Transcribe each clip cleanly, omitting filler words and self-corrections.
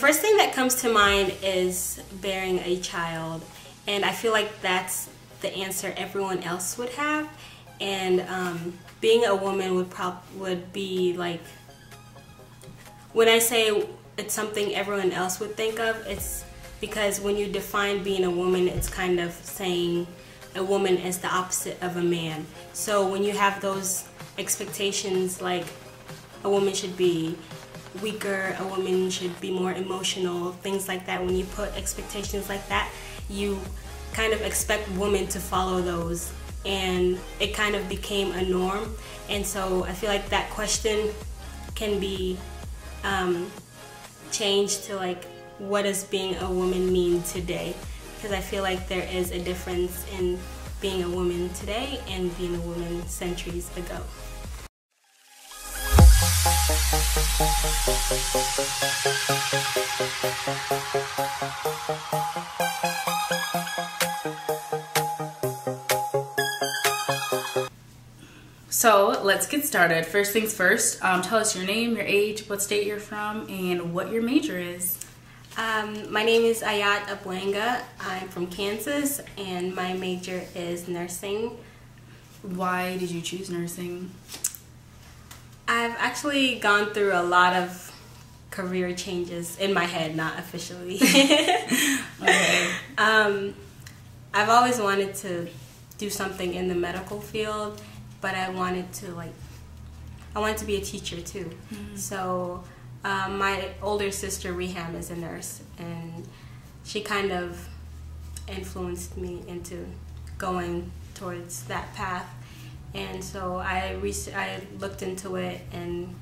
first thing that comes to mind is bearing a child, and I feel like that's the answer everyone else would have. And being a woman would be like, when I say it's something everyone else would think of, it's because when you define being a woman, it's kind of saying a woman is the opposite of a man. So when you have those expectations, like a woman should be weaker, a woman should be more emotional, things like that, when you put expectations like that, you kind of expect women to follow those, and it kind of became a norm. And so I feel like that question can be changed to like, what does being a woman mean today? Because I feel like there is a difference in being a woman today and being a woman centuries ago. So let's get started. First things first, tell us your name, your age, what state you're from, and what your major is. My name is Aiyat Abwenga. I'm from Kansas, and my major is nursing. Why did you choose nursing? I've actually gone through a lot of career changes in my head, not officially. Okay. I've always wanted to do something in the medical field, but I wanted to be a teacher too. Mm-hmm. So my older sister Reham is a nurse, and she kind of influenced me into going towards that path. And so I looked into it, and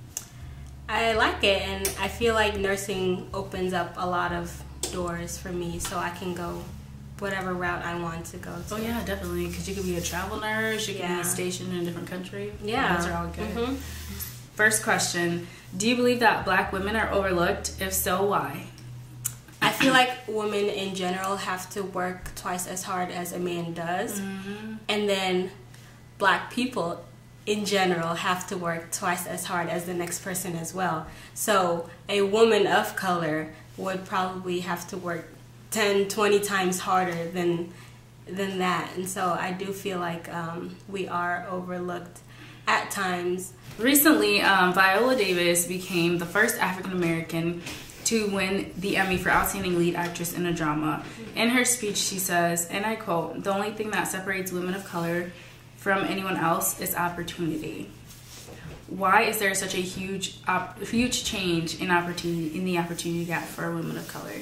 I like it, and I feel like nursing opens up a lot of doors for me, so I can go whatever route I want to go to. Oh yeah, definitely, because you could be a travel nurse, you can be stationed in a different country. Yeah. Those are all good. Mm-hmm. First question, do you believe that black women are overlooked? If so, why? I feel like women in general have to work twice as hard as a man does. Mm-hmm. And then black people in general have to work twice as hard as the next person as well. So a woman of color would probably have to work 10, 20 times harder than that. And so I do feel like we are overlooked at times. Recently, Viola Davis became the first African American to win the Emmy for Outstanding Lead Actress in a Drama. In her speech, she says, and I quote, "The only thing that separates women of color from anyone else is opportunity." Why is there such a huge change in the opportunity gap for women of color?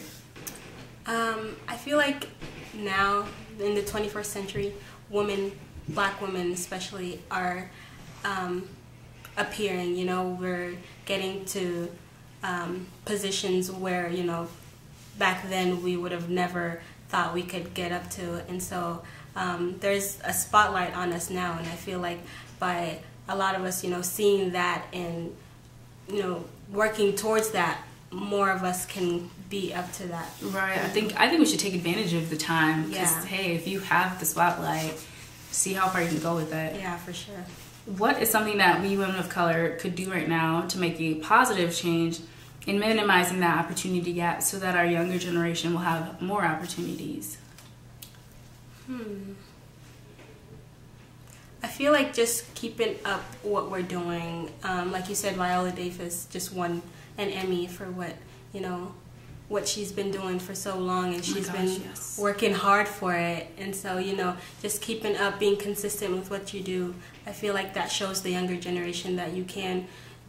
I feel like now in the 21st century, black women especially, are appearing. You know, we're getting to positions where, you know, back then we would have never thought we could get up to. And so there's a spotlight on us now, and I feel like by a lot of us, you know, seeing that and, you know, working towards that, more of us can be up to that. Right. I think we should take advantage of the time, because hey, if you have the spotlight, see how far you can go with it. Yeah, for sure. What is something that we women of color could do right now to make a positive change in minimizing that opportunity gap so that our younger generation will have more opportunities? I feel like just keeping up what we're doing. Like you said, Viola Davis just won an Emmy for what she's been doing for so long, and she's been working hard for it. And so, you know, just keeping up, being consistent with what you do, I feel like that shows the younger generation that you can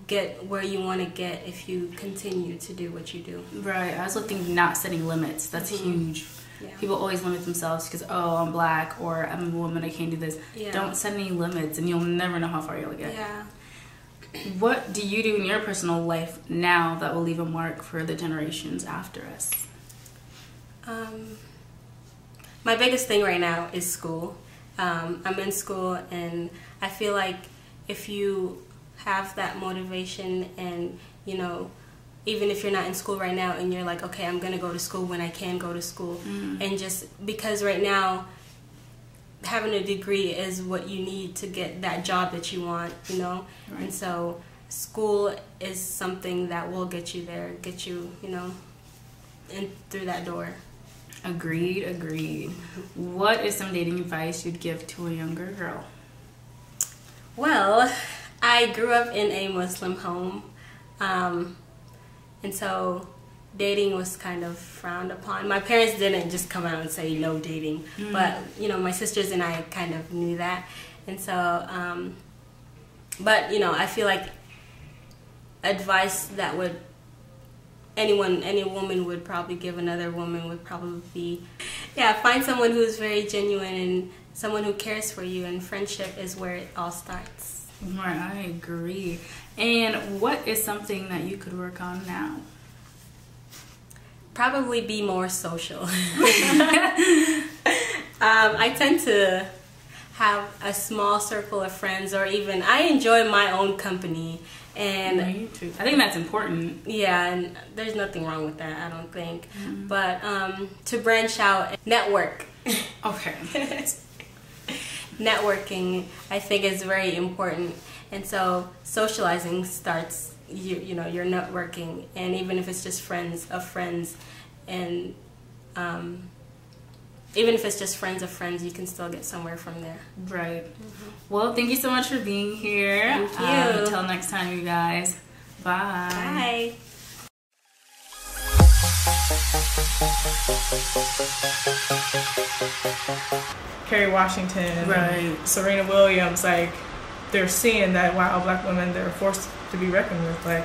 get where you want to get if you continue to do what you do. Right. I also think not setting limits, that's huge. Yeah. People always limit themselves because, oh, I'm black, or I'm a woman, I can't do this. Yeah. Don't set any limits, and you'll never know how far you'll get. Yeah. What do you do in your personal life now that will leave a mark for the generations after us? My biggest thing right now is school. I'm in school, and I feel like if you have that motivation, and, you know, even if you're not in school right now and you're like, okay, I'm going to go to school when I can go to school. And just because right now having a degree is what you need to get that job that you want, you know. Right. And so school is something that will get you there, get you, you know, in through that door. Agreed. What is some dating advice you'd give to a younger girl? Well, I grew up in a Muslim home, and so dating was kind of frowned upon. My parents didn't just come out and say no dating, but my sisters and I kind of knew that, and so but I feel like advice that would any woman would probably give another woman would probably be, find someone who's very genuine and someone who cares for you, and friendship is where it all starts. Right, I agree. And what is something that you could work on now? Probably be more social. I tend to have a small circle of friends, or even I enjoy my own company. And me too. I think that's important. Yeah, and there's nothing wrong with that, I don't think. But to branch out and network. Okay. Networking, I think, is very important. And so socializing starts, you're networking. And even if it's just friends of friends, and even if it's just friends of friends, you can still get somewhere from there. Right. Well, thank you so much for being here. Thank you. Until next time, you guys. Bye. Bye. Kerry Washington, Right. Serena Williams, like, they're seeing that, wow, black women, they're forced to be reckoned with. Like,